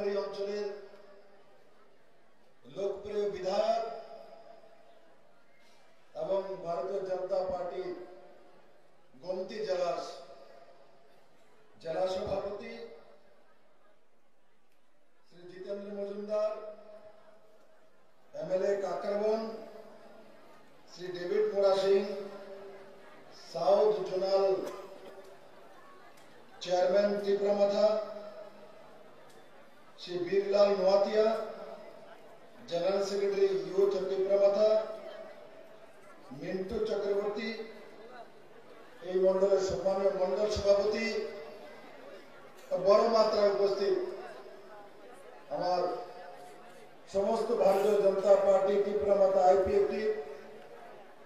ব্যাপারী অঞ্চলের লোকপ্রিয় বিধায়ক এবং ভারতীয় জনতা পার্টি গোমতি জেলার জেলা সভাপতি Shri Jitendra Majumdar, MLA Kakraban Shri David Mora Singh, south zonal chairman Tipra Motha Shri Birlal Noatia, general secretary youth Tipra Motha Mintu Chakraborty, এই মন্ডলের সম্মানীয় মন্ডল সভাপতি, বড় মাত্রায় উপস্থিত আমার সমস্ত ভারতীয় জনতা পার্টি ত্রিপুরা মাথা আইপিএফটি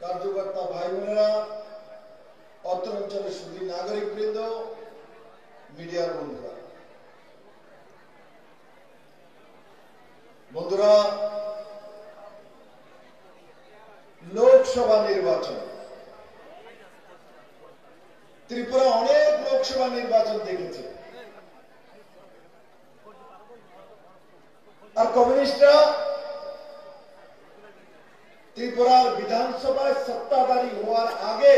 কার্যকর্তা ভাই বোনেরা, অত্র অঞ্চলের সুধী নাগরিক বৃন্দ, মিডিয়ার বন্ধুরা, লোকসভা নির্বাচন, ত্রিপুরা অনেক লোকসভা নির্বাচন দেখেছে, আর কমিউনিস্টরা ত্রিপুরার বিধানসভায় সত্তাধারী হওয়ার আগে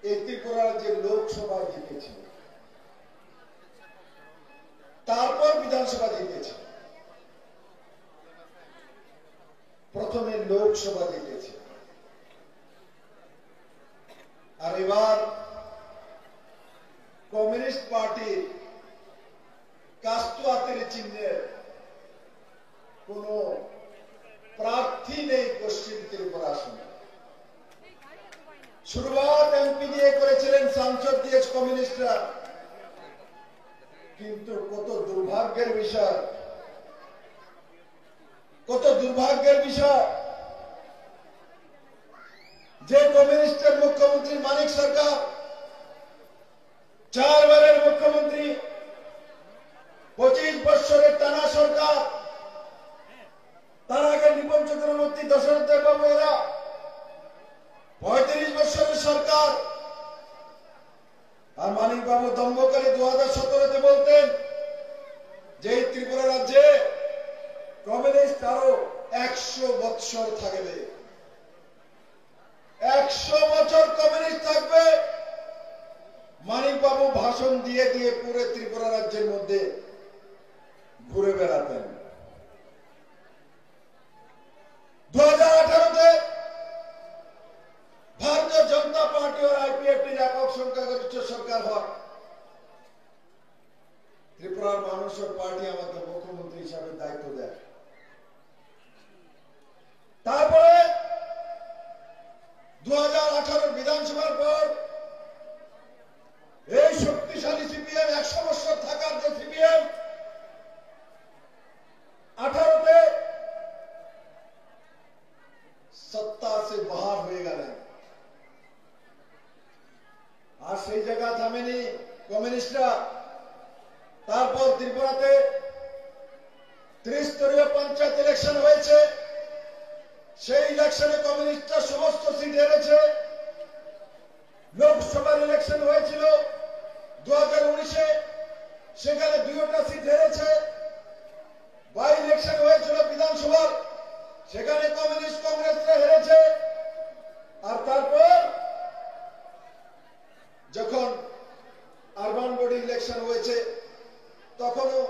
এই ত্রিপুরার যে লোকসভা জিতেছে, তারপর বিধানসভা জিতেছে, প্রথমে লোকসভা জিতেছে, আর এবার কমিউনিস্ট পার্টির কাস্তুয়াতের চিহ্নের কোন প্রার্থী নেই পশ্চিম ত্রিপুরা আসনে। শুরুয়াত এমপি দিয়ে করেছিলেন, সাংসদ দিয়ে কমিউনিস্টরা, কিন্তু কত দুর্ভাগ্যের বিষয়, কত দুর্ভাগ্যের বিষয় যে কমিউনিস্টের মুখ্যমন্ত্রী মানিক সরকার 4 বারের মুখ্যমন্ত্রী, 25 বছরের টানা সরকার, তার আগে নিপন চক্রবর্তী, দশরথ দেববাবু এরা 35 বছরের সরকার, আর মানিক বাবু দম্ভকারী 2017-তে বলতেন যে এই ত্রিপুরা রাজ্যে কমিউনিস্ট আরো 100 বছর থাকবে, 100 বছর কমিউনিস্ট থাকবে। মানিক বাবু ভাষণ দিয়ে দিয়ে পুরো ত্রিপুরা রাজ্যের মধ্যে ঘুরে বেড়াতেন। 2018-তে ভারতীয় জনতা পার্টি और আইপিএফটির একক সংখ্যাগরিষ্ঠ সরকার হয়। ত্রিপুরার মানুষের পার্টি আমাকে মুখ্যমন্ত্রী হিসাবে দায়িত্ব দেয়। তারপরে 2018 বিধানসভার পর এই শক্তিশালী সিপিএম, 100 বছর থাকার যে সিপিএম, 18-তে সত্তা से बाहर হয়ে গেলেন। আর সেই জায়গা থামেনি কমিউনিস্টরা। তারপর ত্রিপুরাতে 30-স্তরীয় পঞ্চায়েত ইলেকশন হয়েছে, সেই ইলেকশনে কমিউনিস্টরা সমস্ত সিট হেরেছে। লোকসভার ইলেকশন হয়েছিল 2019-এ, সেখানে 2টা সিট হেরেছে। বাই ইলেকশন হয়েছিল বিধানসভার, সেখানে কমিউনিস্ট কংগ্রেসরা হেরেছে। আর তারপর যখন আরবান বডি ইলেকশন হয়েছে, তখনও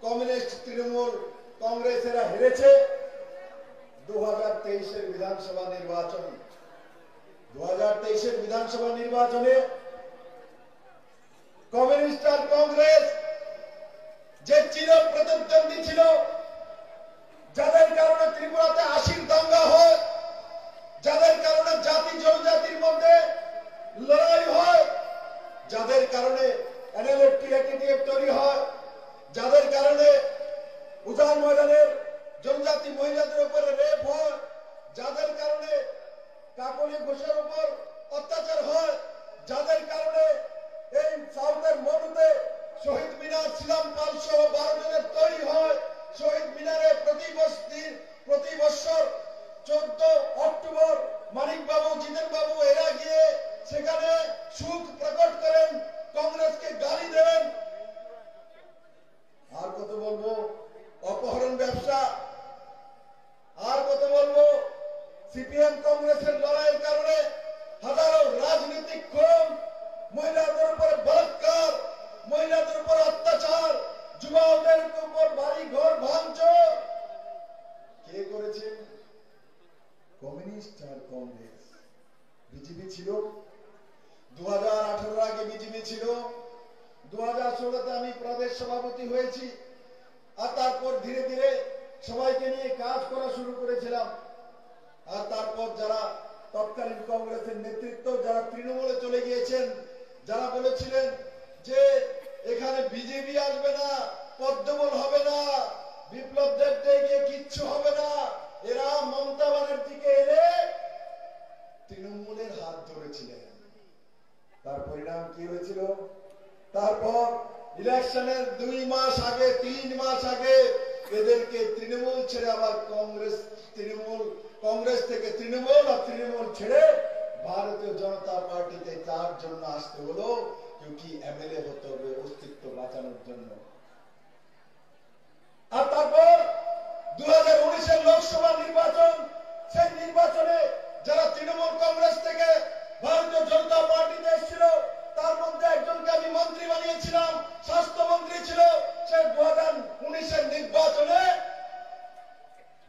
কমিউনিস্ট, তৃণমূল, কংগ্রেসেরা হেরেছে। 2023-এর বিধানসভা নির্বাচন, 2023-এর বিধানসভা নির্বাচনে কমিউনিস্ট আর কংগ্রেস যে চির প্রতিদ্বন্দ্বী ছিল, যাদের কারণে ত্রিপুরাতে 80-র দাঙ্গা হয়, যাদের কারণে জাতি জনজাতির মধ্যে লড়াই হয়, যাদের কারণে এনএলএফ তৈরি হয়, যাদের কারণে উজান ময়দানের জনজাতি মহিলাদের উপরে রেপ হয়, যাদের কারণে কাকলি ঘোষের উপর অত্যাচার হয়, যাদের কারণে এই সাউথের মরুতে শহীদ মিনার ছিলাম 512 জনের তৈরি হয়। শহীদ মিনারে প্রতি বছর 14 অক্টোবর মানিক বাবু, জিতেন বাবু এরা গিয়ে সেখানে সুখ প্রকট করেন, কংগ্রেসকে গালি দেন। ছিল, 2018 আগে বিজেপি ছিল, 2016-তে আমি প্রদেশ সভাপতি হয়েছি, আর তারপর ধীরে ধীরে সবাইকে নিয়ে কাজ করা শুরু করেছিলাম। আর তারপর যারা তৎকালীন কংগ্রেসের নেতৃত্ব, যারা তৃণমূলে চলে গিয়েছেন, যারা বলেছিলেন যে এখানে বিজেপি আসবে না, পদ্মবল হবে না, বিপ্লব দেবকে গিয়ে কিচ্ছু হবে না, এরা মমতা ব্যানার্জিকে এনে তৃণমূলের হাত ধরেছিলেন। তার পরিণাম কি হয়েছিল? তারপর ইলেকশনের 2 মাস আগে, 3 মাস আগে এদেরকে তৃণমূল ছেড়ে আবার কংগ্রেস থেকে তৃণমূল, আর তৃণমূল ছেড়ে ভারতীয় জনতা পার্টিতে তার জন্য আসতে হলো, क्योंकि এমএলএ হতে হবে অস্তিত্ব বাঁচানোর জন্য। আর তারপর 2019-এর লোকসভা নির্বাচন, সেই নির্বাচনে যারা তৃণমূল কংগ্রেস থেকে ভারতীয় জনতা পার্টিতে এসেছিল, তার মধ্যে একজনকে আমি মন্ত্রী বানিয়েছিলাম, স্বাস্থ্যমন্ত্রী ছিল। সে 2019-এর নির্বাচনে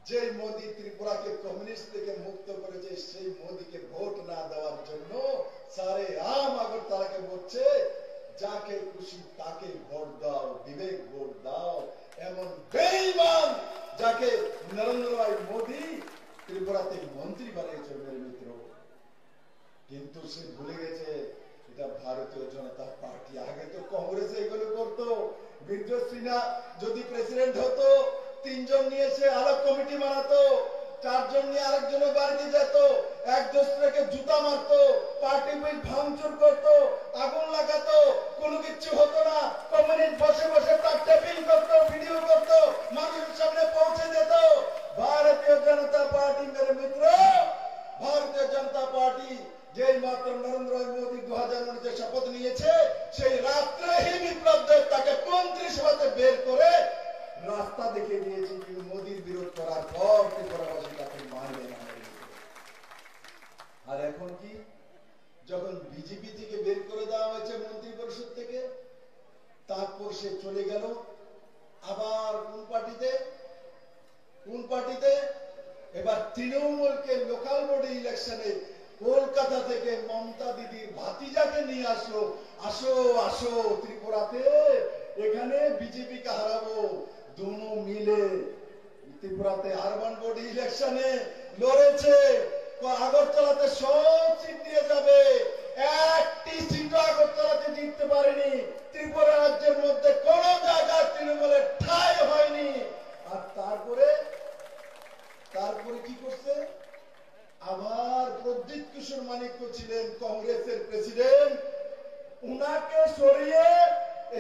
যে মোদী ত্রিপুরাকে কমিউনিস্ট থেকে মুক্ত করেছে, সেই মোদীকে ভোট না দেওয়ার জন্য সারে আম আগরতলাকে বলছে যাকে খুশি তাকে ভোট দাও, বিবেক ভোট দাও। এমন বেঈমান যাকে নরেন্দ্র ভাই মোদী ত্রিপুরাতে মন্ত্রী বানিয়েছে মেরে মিত্র। কিন্তু সে ভুলে গেছে এটা ভারতীয় জনতা পার্টি। আগে তো কংগ্রেস এগুলো করতো। বিদ্যুৎ সিনহা যদি প্রেসিডেন্ট হতো, 3 জন নিয়ে সে আলাদা কমিটি বানাতো, 4 জন নিয়ে আরেকজনের বাড়িতে যেত, এক দোসরাকে জুতা মারতো, পার্টি বিল ভাঙচুর করতো, আগুন লাগাতো, কোনো কিছু হতো না। কমিউনিস্ট বসে বসে তার টেপিং করতো, ভিডিও করতো, মানুষের সামনে পৌঁছে যেত। ভারতীয় জনতা পার্টি মেরে মিত্র, ভারতীয় জনতা পার্টি যেই মাত্র নরেন্দ্র মোদী 2019-এ শপথ নিয়েছে, সেই রাত্রেই বিপ্লব দেব তাকে মন্ত্রিসভাতে বের করে রাস্তা দেখিয়ে দিয়েছে। কিন্তু মোদীর বিরোধ করার পর ত্রিপুরাবাসী তাকে মানবে না। আর এখন কি, যখন বিজেপি থেকে বের করে দেওয়া হয়েছে মন্ত্রী পরিষদ থেকে, তারপর সে চলে গেল আবার কোন পার্টিতে? এবার তৃণমূলকে লোকাল বডি ইলেকশনে কলকাতা থেকে মমতা দিদির ভাতিজাকে নিয়ে আসলো, আসো আসো ত্রিপুরাতে, এখানে বিজেপি কে হারাবো। दोनों মিলে ত্রিপুরাতে আরবান বডি ইলেকশনে লড়েছে। আগরতলাতে সব সিট দিয়ে যাবে, একটি সিট আগরতলাতে জিততে পারেনি। ত্রিপুরা রাজ্যের মধ্যে কোন জায়গায় তৃণমূলের ঠাঁই হয়নি। আর তারপরে কি করছে? আবার প্রদ্যুৎ কিশোর মানিক্য ছিলেন কংগ্রেসের প্রেসিডেন্ট, উনাকে সরিয়ে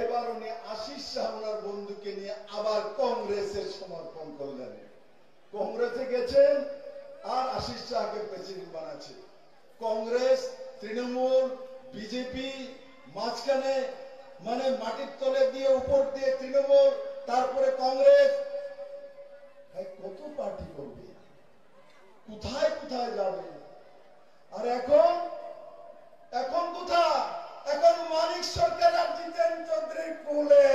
এবার উনি আশিস শাহ ওনার বন্ধুকে নিয়ে আবার কংগ্রেসের সমর্পণ করলেন। কংগ্রেসে গেছেন আর আশিস শাহকে প্রেসিডেন্ট বানাচ্ছে। কংগ্রেস, তৃণমূল, বিজেপি মাঝখানে, মানে মাটির তলে দিয়ে উপর দিয়ে তৃণমূল, তারপরে কংগ্রেস। কত পার্টি করবে? কোথায় কোথায় যাবে? আর এখন কোথায়? এখন মানিক সরকার আর জিতেন চৌধুরী কুলে,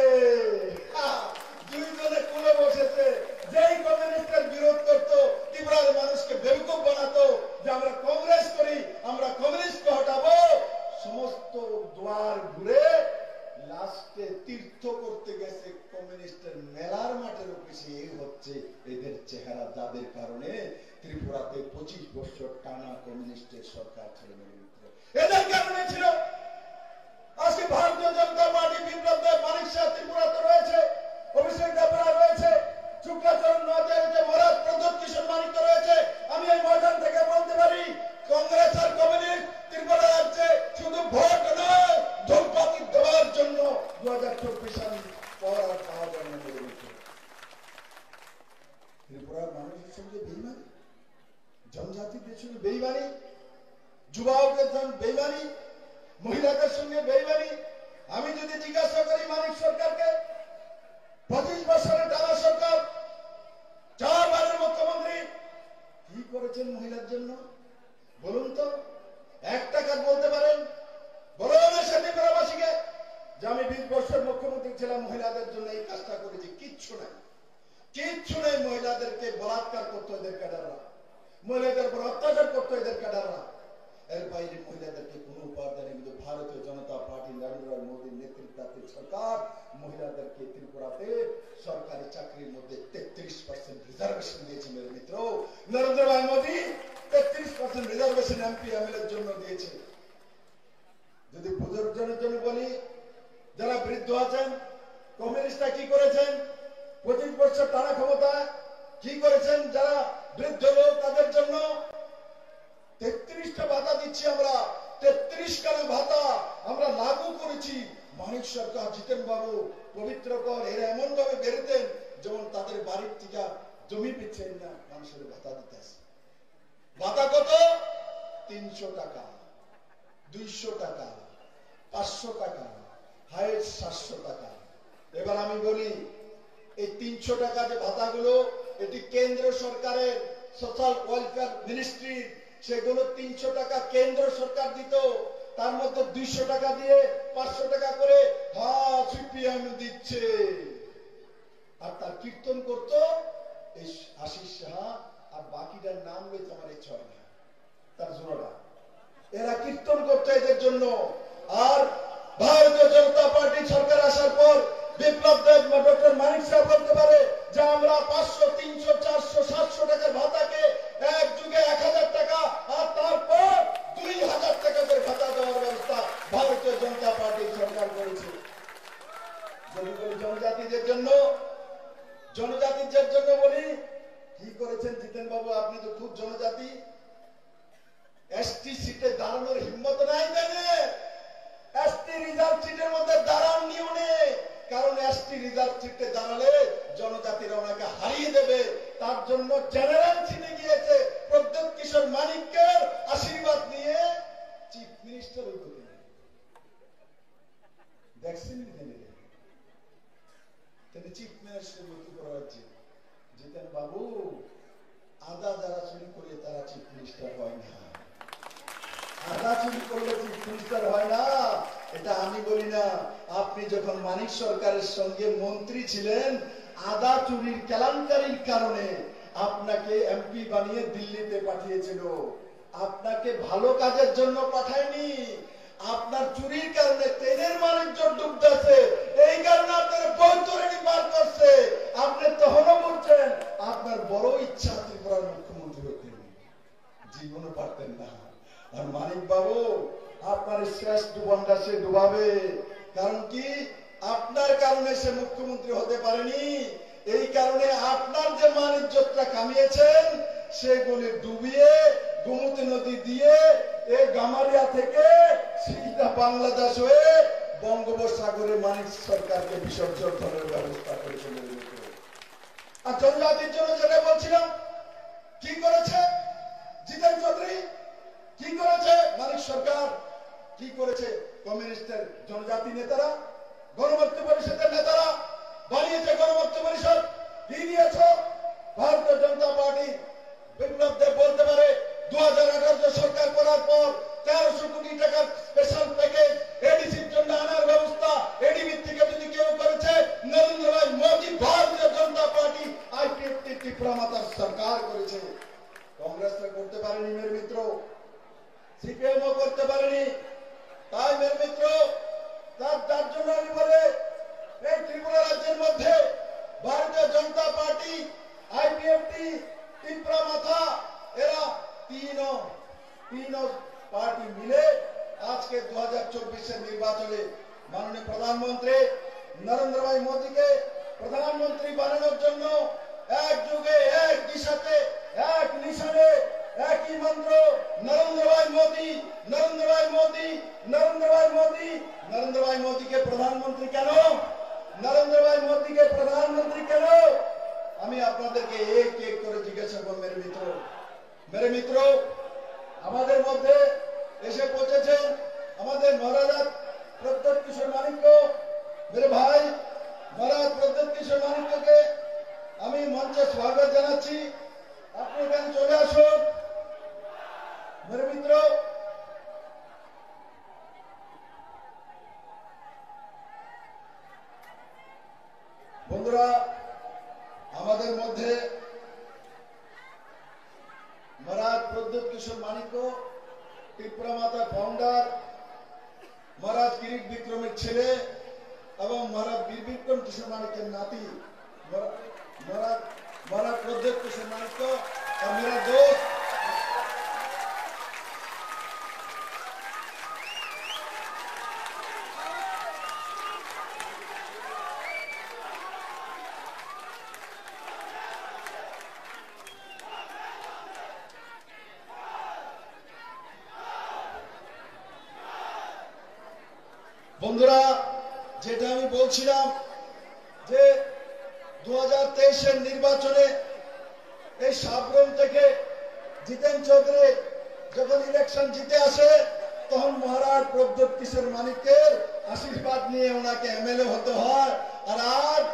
দুইজনে কুলে বসেছে। যেই কমিউনিস্টের বিরোধ করতো, ত্রিপুরার মানুষকে বেকুব বানাতো যে আমরা কংগ্রেস করি, আমরা কমিউনিস্টকে হটাবো, সমস্ত দ্বার ঘুরে লাস্টে তীর্থ করতে গেছে কমিউনিস্টের মেলার মাঠের অফিসে। এই হচ্ছে এদের চেহারা, যাদের কারণে ত্রিপুরাতে 25 বছর টানা কমিউনিস্টের সরকার ছিল। এদের কারণে ছিল। আজকে ভারতীয় জনতা পার্টি, বিপ্লব দেব, মানিক শাহ ত্রিপুরাতে রয়েছে, অভিষেক দেবরা রয়েছে, শুক্লাচরণ রয়েছে, মহারাজ প্রদ্যুৎ কিশোর মানিক্য রয়েছে। আমি এই ময়দান থেকে বলতে পারি, কংগ্রেস আর কমিউনিস্ট ত্রিপুরা রাজ্যে শুধু ভোট নয়, ধূপবাতি দেওয়ার জন্য 2024 সাল পর আর পাওয়া যাবে না। ত্রিপুরার মানুষের সঙ্গে বেইমানি, জনজাতিদের সঙ্গে বেইমানি, যুবকদের সঙ্গে বেইমানি, মহিলাদের সঙ্গে বেইমানি। আমি যদি জিজ্ঞাসা করি মানিক সরকারকে, 25 বছরের টানা সরকার, 4 বারের মুখ্যমন্ত্রী, কি করেছেন মহিলার জন্য বলুন তো? 1 টাকা বলতে পারেন? বলুন এসে ত্রিপুরাবাসীকে যে আমি 20 বছর মুখ্যমন্ত্রী ছিলাম, মহিলাদের জন্য এই কাজটা করেছি। কিচ্ছু নাই, কিচ্ছু নেই। মহিলাদেরকে বলাৎকার করতো এদের ক্যাডাররা, মহিলাদের উপর অত্যাচার করতো এদের ক্যাডাররা। এর বাইরে মহিলাদেরকে কোনো উপহার দেয়নি, কিন্তু ভারতীয় জনতা পার্টি নরেন্দ্র মোদীর নেতৃত্বাধীন সরকার মহিলাদেরকে ত্রিপুরাতে সরকারি চাকরির মধ্যে 33% রিজার্ভেশন দিয়েছে। মেরে মিত্র, নরেন্দ্র ভাই মোদী 33% রিজার্ভেশন এমপি এমএলএ এর জন্য দিয়েছে। যদি বুজুর্গজনের জন্য বলি, যারা বৃদ্ধ আছেন, কমিউনিস্টরা কি করেছেন 25 বছর টানা ক্ষমতা কি করেছেন, যারা বৃদ্ধ লোক তাদের জন্য 33টা ভাতা দিচ্ছি আমরা, 33 খানা ভাতা আমরা লাগু করেছি। মানিক সরকার, জিতেন বাবু, পবিত্র কর এরা এমন ভাবে বেরোতেন যেমন তাদের বাড়ির থেকে জমি পিচ্ছেন না, মানুষের ভাতা দিতে আসে। ভাতা কত? 300 টাকা, 200 টাকা, 500 টাকা, হাইয়েস্ট 700 টাকা। এবার আমি বলি, এই 300 টাকা যে ভাতাগুলো, এটি কেন্দ্র সরকারের সোশ্যাল ওয়েলফেয়ার মিনিস্ট্রি, সেগুলো 300 টাকা কেন্দ্র সরকার দিত, তার মধ্যে 200 টাকা দিয়ে 500 টাকা করে সিপিএম দিচ্ছে। আর তার কীর্তন করতো এই আশিস সাহা, আর বাকিটার নাম রয়েছে আমার এই ছয় না, তার জোড়া। এরা কীর্তন করতো এদের জন্য। আর ভারতীয় জনতা পার্টি সরকার আসার পর বিপ্লব দেব, ডক্টর মানিক সাহেব বলতে পারে যে আমরা 500, 300, 400, 700 টাকার ভাতাকে এক যুগে 1000 টাকা আর তারপর 2000 টাকা করে ভাতা দেওয়ার ব্যবস্থা ভারতীয় জনতা পার্টি সরকার করেছে। যদি বলি জনজাতিদের জন্য, জনজাতিদের জন্য বলি কি করেছেন জিতেন বাবু, আপনি তো খুব জনজাতি, এসটি সিটে দাঁড়ানোর হিম্মত নাই দেনে, এসটি রিজার্ভ সিটের মধ্যে দাঁড়াননি উনি, কারণ এসটি রিজার্ভ সিটে দাঁড়ালে জনজাতিরা ওনাকে হারিয়ে দেবে। তার জন্য জেনারেল সিটে গিয়েছে, প্রদ্যোৎ কিশোর মানিককের আশীর্বাদ নিয়ে চিফ মিনিস্টার হতে দেখছেন, তিনি চিফ মিনিস্টার ভর্তি করা হচ্ছে। জিতেন বাবু, আদা যারা চুরি করে তারা চিফ মিনিস্টার হয় না, আদা চুরি করলে চিফ মিনিস্টার হয় না, এটা আমি বলি না। আপনি যখন মানিক সরকারের সঙ্গে মন্ত্রী ছিলেন, আদা চুরির কেলেঙ্কারির কারণে আপনাকে এমপি বানিয়ে দিল্লিতে পাঠিয়েছিল, আপনাকে ভালো কাজের জন্য পাঠায়নি। আপনার চুরির কারণে তেলের বাণিজ্য ডুবতেছে, এই কারণে আপনার বৈতরণী পার করছে। আপনি তখনও বলছেন আপনার বড় ইচ্ছা ত্রিপুরার মুখ্যমন্ত্রী হতে, জীবনও পারতেন না। আর মানিক বাবু, আপনার শেষ ডুবানটা সে ডুবাবে, কারণ কি আপনার কারণে সে মুখ্যমন্ত্রী হতে পারেনি। এই কারণে আপনার যে মান ইজ্জতটা কামিয়েছেন সেগুলি ডুবিয়ে গোমতী নদী দিয়ে এই গামারিয়া থেকে সিধা বাংলাদেশ হয়ে বঙ্গোপসাগরে মানিক সরকারকে বিসর্জন করার ব্যবস্থা করেছিল। আর জনজাতির জন্য যেটা বলছিলাম, কি করেছে জিতেন চৌধুরী, কি করেছে মানিক সরকার, কি করেছে কমিউনিস্টের জনজাতি নেতারা, গণমুক্তি পরিষদের নেতারা বানিয়েছে গণমুক্তি পরিষদ, কি দিয়েছে ভারতীয় জনতা পার্টি। বিপ্লব দেব বলতে পারে 2018 সরকার করার পর 1300 কোটি টাকার স্পেশাল প্যাকেজ এডিসির জন্য আনার ব্যবস্থা এডিবি থেকে যদি কেউ করেছে, নরেন্দ্র ভাই মোদী ভারতীয় জনতা পার্টি আইপিএফটি ত্রিপুরা মাতার সরকার করেছে। কংগ্রেসরা করতে পারেনি মেরে মিত্র, সিপিএমও করতে পারেনি। তাই মেরে মিত্র, তার জন্য আমি বলে এই ত্রিপুরা রাজ্যের মধ্যে ভারতীয় জনতা পার্টি, আইপিএফটি, ত্রিপুরা মাথা, এরা তিন পার্টি মিলে আজকে 2024 নির্বাচনে মাননীয় প্রধানমন্ত্রী নরেন্দ্র ভাই মোদীকে প্রধানমন্ত্রী বানানোর জন্য এক যুগে এক দিশাতে এক নিশানে একই মন্ত্র, নরেন্দ্র ভাই মোদী, নরেন্দ্র ভাই মোদী, নরেন্দ্র ভাই মোদী। নরেন্দ্র ভাই মোদীকে প্রধানমন্ত্রী কেন, নরেন্দ্র ভাই মোদীকে প্রধানমন্ত্রী কেন, আমি আপনাদেরকে এক এক করে জিজ্ঞাসা করব। মেরে মিত্র, আমাদের মধ্যে এসে পৌঁছেছেন আমাদের মহারাজা প্রদ্যোৎ কিশোর মানিক্য। মেরে ভাই মহারাজ প্রদ্যোৎ কিশোর মানিক্যকে আমি মঞ্চে স্বাগত জানাচ্ছি, আপনি এখানে চলে আসুন। মেরে মিত্র, বন্ধুরা, আমাদের মধ্যে মহারাজ প্রদ্যোৎ কিশোর মানিক্য ত্রিপুরা মাতা ফাউন্ডার মহারাজ কিরিট বিক্রমের ছেলে এবং মহারাজ বীর বিক্রম কিশোর মানিকের নাতি মহারাজ প্রদ্যোৎ কিশোর মানিক और मेरा दोस्त বন্ধুরা, যেটা আমি বলছিলাম যে 2023 নির্বাচনে এই সাবরুম থেকে জিতেন চৌধুরী যখন ইলেকশন জিতে আসে তখন মহারাজ প্রদ্যোৎ কিশোর মানিকের আশীর্বাদ নিয়ে ওনাকে এমএলএ হতে হয়। আর আজ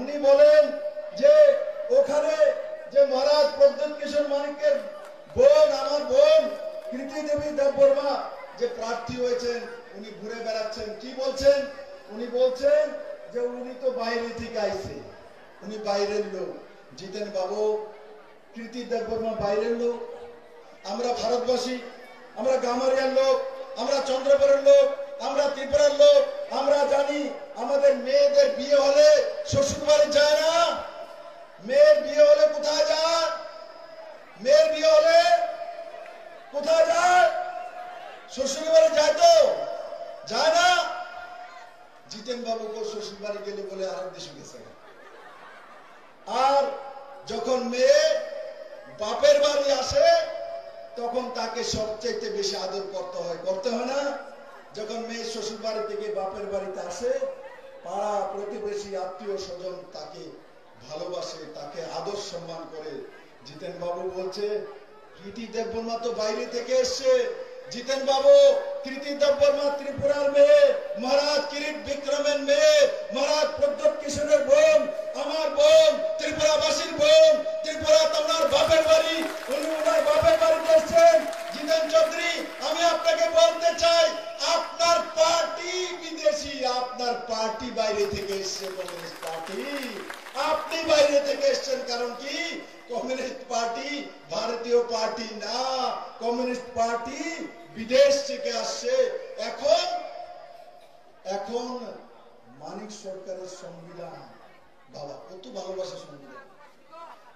উনি বলেন যে ওখানে যে মহারাজ প্রদ্যোৎ কিশোর মানিকের বোন, আমার বোন কৃতি দেবী দেববর্মা যে প্রার্থী হয়েছেন, উনি ঘুরে বেড়াচ্ছেন। কি বলছেন? উনি বলছেন যে উনি তো বাইরে থেকে আইছে, উনি বাইরের লোক। জিতেন বাবু, কৃতি দেববর্মা বাইরের লোক, আমরা ভারতবাসী, আমরা গামারিয়ার লোক, আমরা চন্দ্রপুরের লোক, আমরা ত্রিপুরার লোক। আমরা জানি আমাদের মেয়েদের বিয়ে হলে শ্বশুর বাড়ি যায় না। মেয়ের বিয়ে হলে কোথায় যায়? মেয়ের বিয়ে হলে কোথায় যায়? শ্বশুর বাড়ি যায় তো যায় না। জিতেন বাবু को শ্বশুর বাড়ি গেলে বলে আরেক দেশে গেছে। আর যখন মেয়ে বাপের বাড়ি আসে তখন তাকে সবচেয়ে বেশি আদর করতে হয় না? যখন মেয়ে শ্বশুর বাড়ি থেকে বাপের বাড়িতে আসে, পাড়া প্রতিবেশী আত্মীয় স্বজন তাকে ভালোবাসে, তাকে আদর সম্মান করে। জিতেন বাবু বলছে কৃতি দেববর্মা তো বাইরে থেকে এসছে। জিতেন বাবু, কৃতি দেববর্মা ত্রিপুরার মেয়ে, মহারাজ কিরিট বিক্রমের মেয়ে, মহারাজ প্রদ্যোৎ কিশোরের বোন, আমার বোন, ত্রিপুরাবাসীর বোন। ত্রিপুরা তোমার বাপের বাড়ি, উনি ওনার বাপের বাড়িতে এসছেন। জিতেন চৌধুরী, আমি আপনাকে বলতে চাই আপনার পার্টি বিদেশি, আপনার পার্টি বাইরে থেকে এসছে, কমিউনিস্ট পার্টি। আপনি বাইরে থেকে এসছেন, কারণ কি? কমিউনিস্ট পার্টি ভারতীয় পার্টি না, কমিউনিস্ট পার্টি বিদেশ থেকে আসছে। এখন মানিক সরকারের সংবিধান, বাবা কত ভালোবাসা সংবিধান।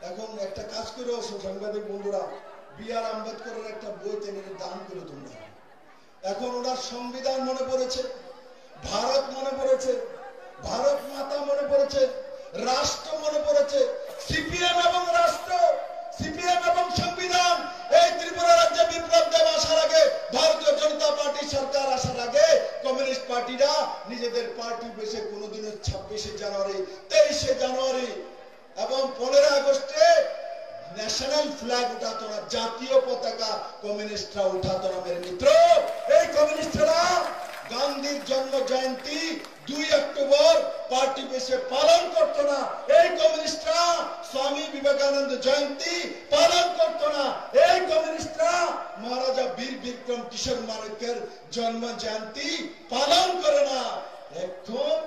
এখন একটা কাজ করে সাংবাদিক বন্ধুরা, বি.আর. আম্বেদকরের একটা বই টেনে দান করে তোমরা। এখন ওনার সংবিধান মনে পড়েছে, ভারত মনে পড়েছে, ভারত মাতা মনে পড়েছে, রাষ্ট্র মনে পড়েছে। সিপিএম এবং রাষ্ট্র, সিপিএম এবং সংবিধান। এই ত্রিপুরা রাজ্যে বিপ্লব দেব আসার আগে, ভারতীয় জনতা পার্টি সরকার আসার আগে কমিউনিস্ট পার্টিরা নিজেদের পার্টি বেশে কোনোদিনও 26শে জানুয়ারি, 23শে জানুয়ারি এবং 15 আগস্টে ন্যাশনাল ফ্ল্যাগ উঠাতো না, জাতীয় পতাকা কমিউনিস্টরা উঠাতো না। মেরে মিত্র, এই কমিউনিস্টরা গান্ধীর জন্ম জয়ন্তী 2 অক্টোবর পার্টি বেশে পালন করতো না। এই কমিউনিস্টরা স্বামী বিবেকানন্দ জয়ন্তী পালন করতো না। এই কমিউনিস্টরা মহারাজা বীর বিক্রম কিশোর মানিকের জন্ম জয়ন্তী পালন করে না। এখন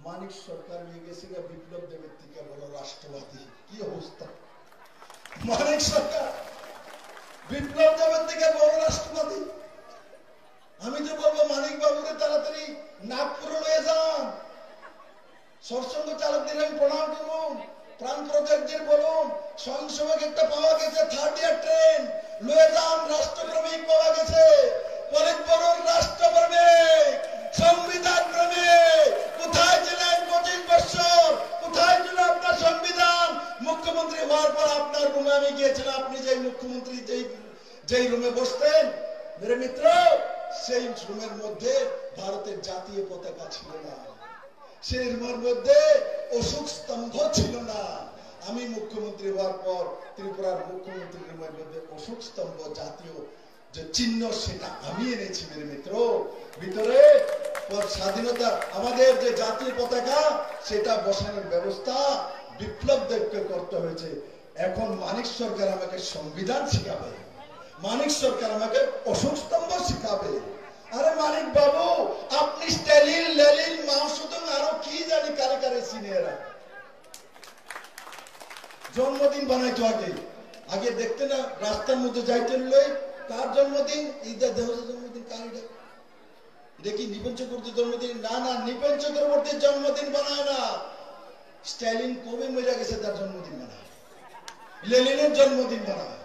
মানিক সরকার হয়ে গেছে বিপ্লব দেবের থেকে বড় রাষ্ট্রবাদী। কি অবস্থা! মানিক সরকার বিপ্লব দেবের থেকে বড় রাষ্ট্রবাদী। আমি তো বলবো মানিক বাবুরে তাড়াতাড়ি নাগপুরে লয়ে যান। সৎসঙ্গ চালকদের আমি প্রণাম করুন, প্রাণ প্রচারকদের বলুন, স্বয়ংসেবক একটা পাওয়া গেছে, 3rd ইয়ার ট্রেন লয়ে যান। রাষ্ট্রপ্রেমিক পাওয়া গেছে, পলিটব্যুরোর রাষ্ট্রপ্রেমিক, সংবিধান প্রেমিক। কোথায় ছিলেন 25 বছর? কোথায় ছিল আপনার সংবিধান? মুখ্যমন্ত্রী হওয়ার পর আপনার রুমে আমি গিয়েছিলাম, আপনি যে মুখ্যমন্ত্রী যেই রুমে বসতেন মেরে মিত্র, সেই রুমের মধ্যে ভারতের জাতীয় পতাকা ছিল না, সেই রুমের মধ্যে অশোক স্তম্ভ ছিল না। আমি মুখ্যমন্ত্রী হওয়ার পর ত্রিপুরার মুখ্যমন্ত্রীর রুমের মধ্যে অশোক স্তম্ভ, জাতীয় যে চিহ্ন, সেটা আমি এনেছি মেরে মিত্র। ভিতরে স্বাধীনতা আমাদের যে জাতীয় পতাকা সেটা বসানোর ব্যবস্থা বিপ্লব দেবকে করতে হয়েছে। এখন মানিক সরকার আমাকে সংবিধান শিখাবে, মানিক সরকার আমাকে অশোক স্তম্ভ শিখাবে। আরে মানিক বাবু, আপনি স্ট্যালিন, লেনিন, মাও সুদং আরো কি জানি কারে কারে সিনিয়ররা জন্মদিন বানাইতো। আগে দেখতে না রাস্তার মধ্যে যাইতেন লই কার জন্মদিন? ঈদা দেহজের জন্মদিন। কার এটা? এটা কি নিপেন চক্রবর্তীর জন্মদিন? না না, নিপেন চক্রবর্তীর জন্মদিন বানায় না। স্ট্যালিন কবে মরে গেছে তার জন্মদিন বানায়, লেনিনের জন্মদিন বানায়,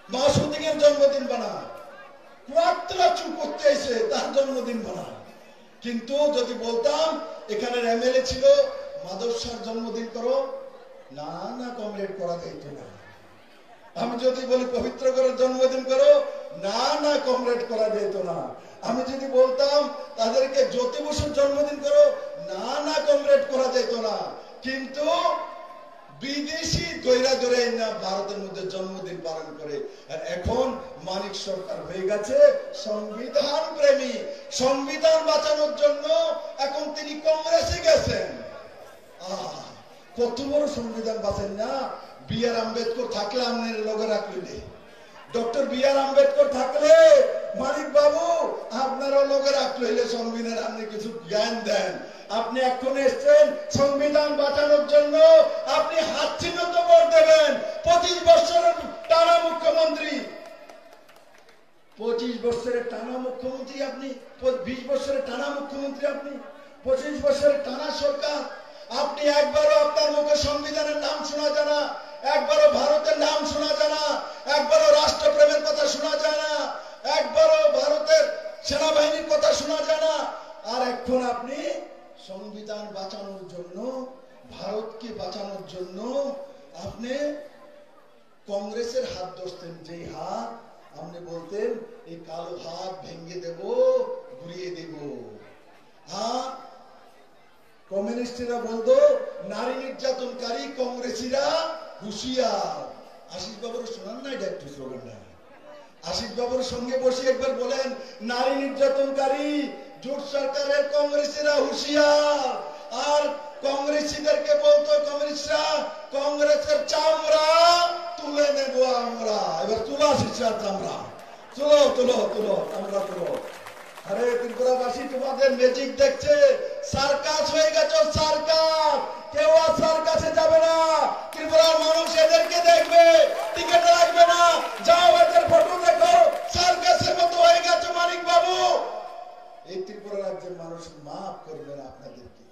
মাসুদিনের জন্মদিন বানায়, কুয়াত্রা চুপ করতে এসে তার জন্মদিন বানায়। কিন্তু যদি বলতাম এখানের এমএলএ ছিল, মাধবসার জন্মদিন করো, না না কমরেড করা যাইতো না। আমি যদি বলি পবিত্র করার জন্মদিন করো, না না কমরেড করা যেত না। আমি যদি বলতাম তাদেরকে জ্যোতি বসুর জন্মদিন করো, না না কমরেড করা যেত না। কিন্তু বিদেশি দৈরা ধরে না ভারতের মধ্যে জন্মদিন পালন করে। আর এখন মানিক সরকার হয়ে গেছে সংবিধান প্রেমী। সংবিধান বাঁচানোর জন্য এখন তিনি কংগ্রেসে গেছেন। কত বড় সংবিধান বাঁচেন না। বি.আর. আম্বেদকর থাকলে আমাদের লগে রাখলে, ডক্টর বি.আর. আম্বেদকর থাকলে মানিক বাবু আপনারও লগে রাখলে সংবিধান আপনি কিছু জ্ঞান দেন। আপনি এখন এসছেন সংবিধান বাঁচানোর জন্য, আপনি হাত চিহ্নিত ভোট দেবেন। 25 বছরের টানা মুখ্যমন্ত্রী, 25 বছরের টানা মুখ্যমন্ত্রী আপনি, 20 বছরের টানা মুখ্যমন্ত্রী আপনি, 25 বছরের টানা সরকার। আপনি একবারও আপনার মুখে সংবিধানের নাম শোনা যায় না, একবারও ভারতের নাম শোনা যায় না, একবারও রাষ্ট্রপ্রেমের কথা শোনা যায় না, একবারও ভারতের সেনাবাহিনীর কথা শোনা যায় না। আর এখন আপনি সংবিধান বাঁচানোর জন্য, ভারতকে বাঁচানোর জন্য আপনি কংগ্রেসের হাত ধরতেন। যে হাত আপনি বলতেন এই কালো হাত ভেঙে দেব, ঘুরিয়ে দেব। হ্যাঁ, কমিউনিস্টরা বলতো নারী নির্যাতনকারী কংগ্রেসীরা হুঁশিয়ার। আশিস বাবুর শোনান না এটা একটু স্লোগানটা? আশিস বাবুর সঙ্গে বসে একবার বলেন, নারী নির্যাতনকারী জোট সরকারের কংগ্রেসীরা হুঁশিয়ার। আর কংগ্রেসীদেরকে বলতো কমিউনিস্টরা, কংগ্রেসের চামড়া তুলে নেব আমরা। এবার তুলো আশিসের চামড়া, তুলো তুলো তুলো চামড়া তুলো। আরে ত্রিপুরাবাসী তোমাদের ম্যাজিক দেখছে, সার্কাস হয়ে গেছে সার্কাস। কেউ আর সার্কাসে যাবে না, ত্রিপুরার মানুষ এদেরকে দেখবে, টিকিট লাগবে না। যাও এদের ফটো দেখো, সার্কাসের মতো হয়ে গেছে মানিক বাবু। এই ত্রিপুরা রাজ্যের মানুষ মাফ করবে না আপনাদেরকে।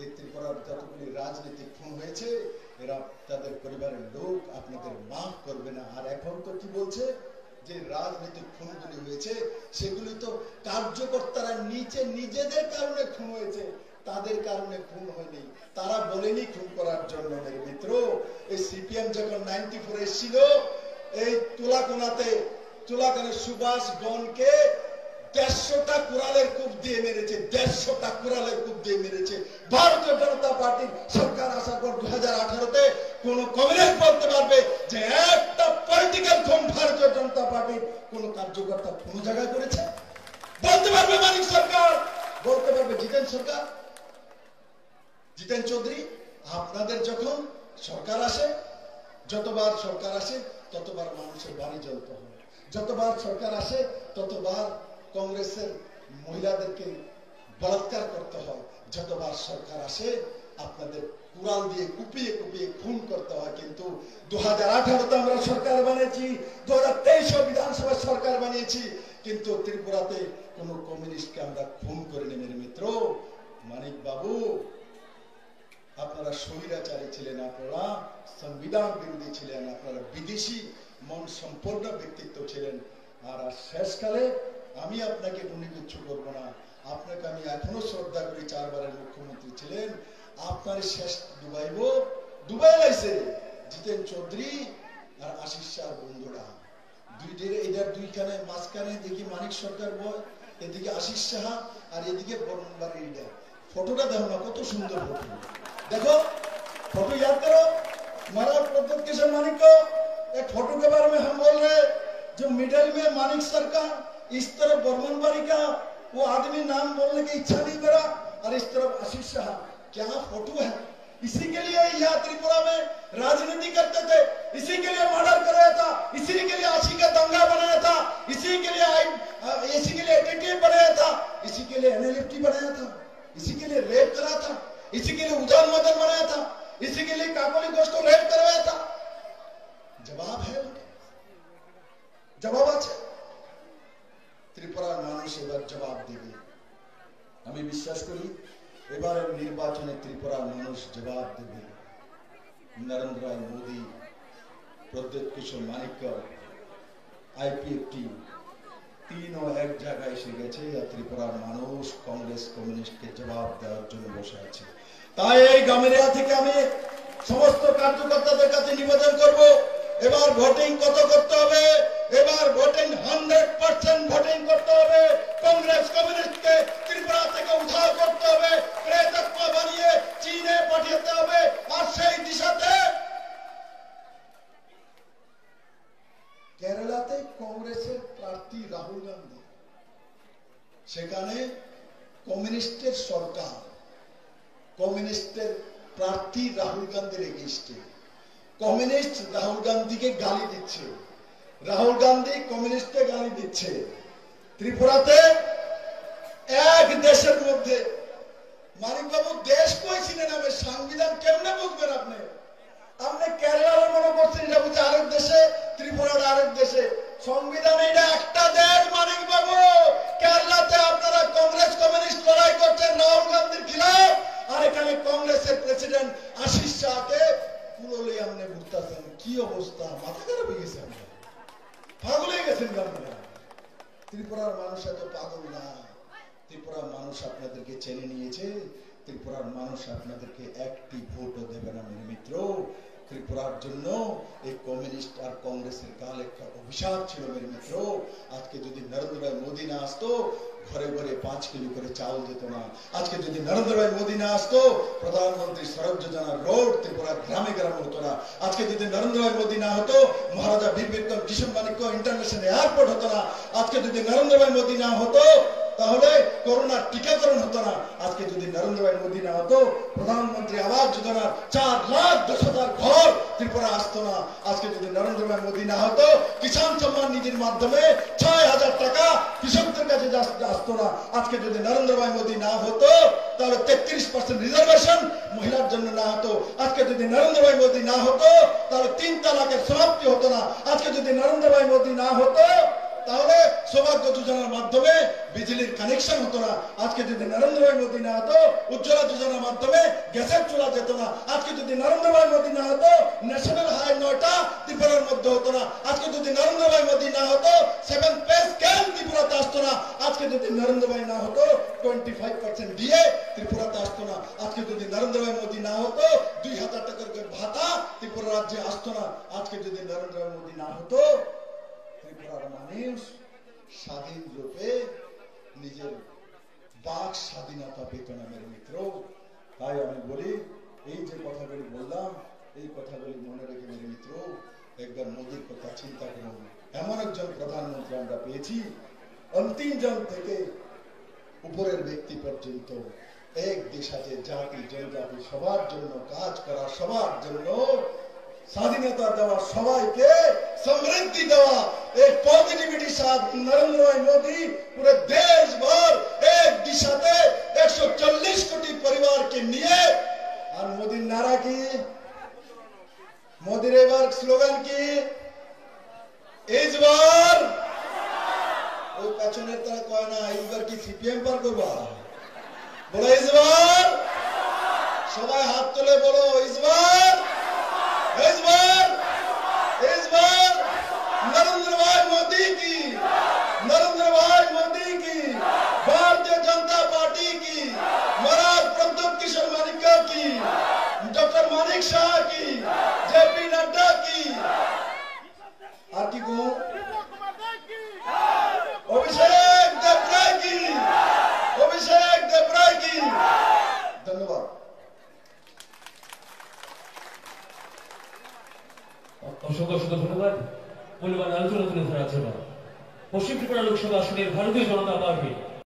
এই ত্রিপুরার যতগুলি রাজনীতিক খুন হয়েছে, এরা তাদের পরিবারের লোক আপনাদের মাফ করবে না। আর এখন তো কি বলছে, যে রাজনৈতিক খুনগুলি হয়েছে সেগুলি তো কার্যকর্তারা নিচে নিজেদের কারণে খুন হয়েছে, তাদের কারণে খুন হয়নি। তারা বলেনি খুন করার জন্য। মেরে মিত্র, এই সিপিএম যখন 94 এসেছিল, এই তুলাকোনার সুভাষ গণকে 150টা কুড়ালের কূপ দিয়ে মেরেছে, 150টা কুড়ালের কূপ দিয়ে মেরেছে। ভারতীয় জনতা পার্টির সরকার আসার পর 2018-তে কোন কমিউনিস্ট বলতে পারবে যে একটা পলিটিক্যাল খুন ভারতীয় জনতা পার্টির কোন কার্যকর্তা কোন জায়গায় করেছে? বলতে পারবে মানিক সরকার, বলতে পারবে জিতেন সরকার, জিতেন চৌধুরী? আপনাদের যখন সরকার আসে, যতবার সরকার আসে ততবার মানুষের বাড়ি জ্বলতে হয়, যতবার সরকার আসে ততবার কংগ্রেসের মহিলাদেরকে বলাৎকার করতে হয়, যতবার সরকার আসে আপনাদের কুড়াল দিয়ে কুপিয়ে কুপিয়ে খুন করতে হয়। কিন্তু 2018-তে আমরা সরকার বানিয়েছি, 2023 বিধানসভা সরকার বানিয়েছি, কিন্তু ত্রিপুরাতে কোন কমিউনিস্টকে আমরা খুন করিনি। মেরে মিত্র, মানিক বাবু আপনারা স্বৈরাচারী ছিলেন, আপনারা সংবিধান বিরোধী ছিলেন, আপনারা বিদেশি মন সম্পন্ন ব্যক্তিত্ব ছিলেন। আর শেষকালে আমি আপনাকে গুণীগুচ্ছ করবো না, আপনাকে আমি এখনো শ্রদ্ধা করি, 4 বারের মুখ্যমন্ত্রী ছিলেন। আপনার শেষ ডুবাই লাইছে জিতেন চৌধুরী আর আশিস শাহ বন্ধুরা। এদের দুইখানে মাঝখানে দেখি মানিক সরকার বয়, এদিকে আশিস শাহ আর এদিকে বর্মনবাড়ির লিডার। ফটোটা দেখো না, কত সুন্দর ফটো। देखो फोटो याद करो, महाराज प्रद्योत किशोर मानिक को। एक फोटो के बारे में हम बोल रहे हैं, जो मिडिल में मानिक सर का, इस तरफ बर्मनबाड़ी का, वो आदमी नाम बोलने की इच्छा नहीं करा, और इस तरफ आशीष शाह। क्या फोटो है? इसी के लिए यहाँ त्रिपुरा में राजनीति करते थे, इसी के लिए मर्डर कराया था, इसी के लिए आशी का दंगा बनाया था, इसी के लिए एटीटी बनाया था, इसी के लिए एनएलएफटी बनाया था, इसी के लिए रेप करा था, इसी के लिए उजान मदन बनाया था, इसी के लिए काकोली घोष को रेप करवाया था। जवाब है এবারের নির্বাচনে ত্রিপুরার মানুষ জবাব দেবে। নরেন্দ্র মোদী, প্রদ্যোৎ কিশোর মানিক্য, আইপিএফটি তিনও এক জায়গায় এসে গেছে। আর ত্রিপুরার মানুষ কংগ্রেস কমিউনিস্টকে জবাব দেওয়ার জন্য বসে আছে। তাই এই গামেরিয়া থেকে আমি সমস্ত কার্যকর্তাদের কাছে নিবেদন করব, এবার ভোটিং কত করতে হবে? এবার ভোটিং 100% ভোটিং করতে হবে। কংগ্রেস কমিউনিস্টকে ত্রিপুরা থেকে উদ্ধার করতে হবে, প্রেতাত্মা বানিয়ে চীনে পাঠাতে হবে। আর সেই দিশাতে কেরালাতে কংগ্রেসের প্রার্থী রাহুল গান্ধী, সেখানে কমিউনিস্টের সরকার কমিউনিস্টের প্রার্থী রাহুল গান্ধীর এগেইনস্টে, কমিউনিস্ট রাহুল গান্ধীকে গালি দিচ্ছে, রাহুল গান্ধী কমিউনিস্টকে গালি দিচ্ছে। ত্রিপুরাতে এক দেশের মধ্যে, মানিকবাবু দেশ কইছিলেন, আমি সংবিধান কেমনে বুঝবেন আপনি? আপনি কেরালার মনে করছেন এটা বুঝে আরেক দেশে, ত্রিপুরার আরেক দেশে। সংবিধান এটা একটা দেশ মানিকবাবু। কেরালাতে আপনারা কংগ্রেস কমিউনিস্ট লড়াই করছেন রাহুল গান্ধীর খিলাফ, আর এখানে কংগ্রেসের প্রেসিডেন্ট আশিস শাহকে পুরোলে আপনি বুঝতেছেন। কি অবস্থা, মাথা খারাপ হয়ে গেছে, আমরা পাগল হয়ে গেছেন। আপনারা ত্রিপুরার মানুষ এত পাগল না। ত্রিপুরার মানুষ আপনাদেরকে চেনে নিয়েছে। ত্রিপুরার মানুষ আপনাদেরকে একটি ভোটও দেবে না মেরে মিত্র। ত্রিপুরার জন্য এই কমিউনিস্ট আর কংগ্রেসের কাল একটা অভিশাপ ছিল মেরে মিত্র। আজকে যদি নরেন্দ্র মোদী না আসতো, ঘরে ঘরে 5 কিলো করে চাল যেত না। আজকে যদি নরেন্দ্র মোদী না আসতো, প্রধানমন্ত্রী সড়ক যোজনা রোড ত্রিপুরার গ্রামে গ্রামে হতো না। আজকে যদি নরেন্দ্র মোদী না হতো, মহারাজা বীর বিক্রম কিশোর মানিক্য ইন্টারন্যাশনাল এয়ারপোর্ট হতো না। আজকে যদি নরেন্দ্র মোদী না হতো, তাহলে করোনার টিকাকরণ হতো না। আজকে যদি নরেন্দ্র মোদী না হতো, প্রধানমন্ত্রী আবাস যোজনার 4,10,000 ঘর ত্রিপুরা আসতো না। আজকে যদি নরেন্দ্র মোদী না হতো, কিষাণ সম্মান নিধির মাধ্যমে 6,000 টাকা কৃষকদের কাছে আসতো না। আজকে যদি নরেন্দ্র মোদী না হতো, তাহলে 33% রিজার্ভেশন মহিলার জন্য না হতো। আজকে যদি নরেন্দ্র মোদী না হতো, তাহলে 3 তালাকের সমাপ্তি হতো না। আজকে যদি নরেন্দ্র মোদী না হতো, তাহলে সৌভাগ্য যোজনার মাধ্যমে বিজলির কানেকশন হতো না। আজকে যদি নরেন্দ্র মোদী না হতো, উজ্জ্বলা যোজনার মাধ্যমে গ্যাসের চুলা যেত না। আজকে যদি নরেন্দ্র মোদী না হতো, ন্যাশনাল হাই 9টা ত্রিপুরার মধ্যে হতো না। আজকে যদি নরেন্দ্র মোদী না হতো, 7 পে স্কেল ত্রিপুরাতে আসতো না। আজকে যদি নরেন্দ্র না হতো, 25% ডিএ ত্রিপুরাতে আসতো না। আজকে যদি নরেন্দ্র মোদী না হতো, 2,000 টাকার ভাতা ত্রিপুরা রাজ্যে আসতো না। আজকে যদি নরেন্দ্র মোদী না হতো, ত্রিপুরার মানুষ স্বাধীন রূপে নিজের বাক স্বাধীনতা পেত না মেরে মিত্র। তাই আমি বলি, এই যে কথাগুলি বললাম, এই কথাগুলি মনে রেখে মেরে মিত্র, একবার মোদীর কথা চিন্তা করুন। এমন একজন প্রধানমন্ত্রী আমরা পেয়েছি, অন্তিম জন থেকে উপরের ব্যক্তি পর্যন্ত এক দেশ আছে, জাতি জনজাতি সবার জন্য কাজ করা, সবার জন্য স্বাধীনতা দেওয়া, সবাইকে সমৃদ্ধি দেওয়া। एक पॉजिटिविटी साथ नरेंद्र भाई मोदी पूरे देश भर एक दिशा से 140 कोटी परिवार के लिए। और मोदी नारा की, मोदी रेवर स्लोगन की, इस बार वो पेचनेर तरह कोई ना, इस बार की सीपीएम पर करवा बोलो, इस बार सबाई हाथ तुले बोलो, इस बार नरेंद्र भाई मोदी की, नरेंद्र भाई मोदी की, भारतीय जनता पार्टी की, महाराज प्रद्योत किशोर मानिक्य की, डॉक्टर मानिक शाह की, जेपी नड्डा की, आरती को अभिषेक देवराय की, अभिषेक देवराय की। धन्यवाद। অসংখ্য ধন্যবাদ। মূল্যবান আলোচনা তুলে ধরার জন্য। পশ্চিম ত্রিপুরা লোকসভা আসনের ভারতীয় জনতা পার্টি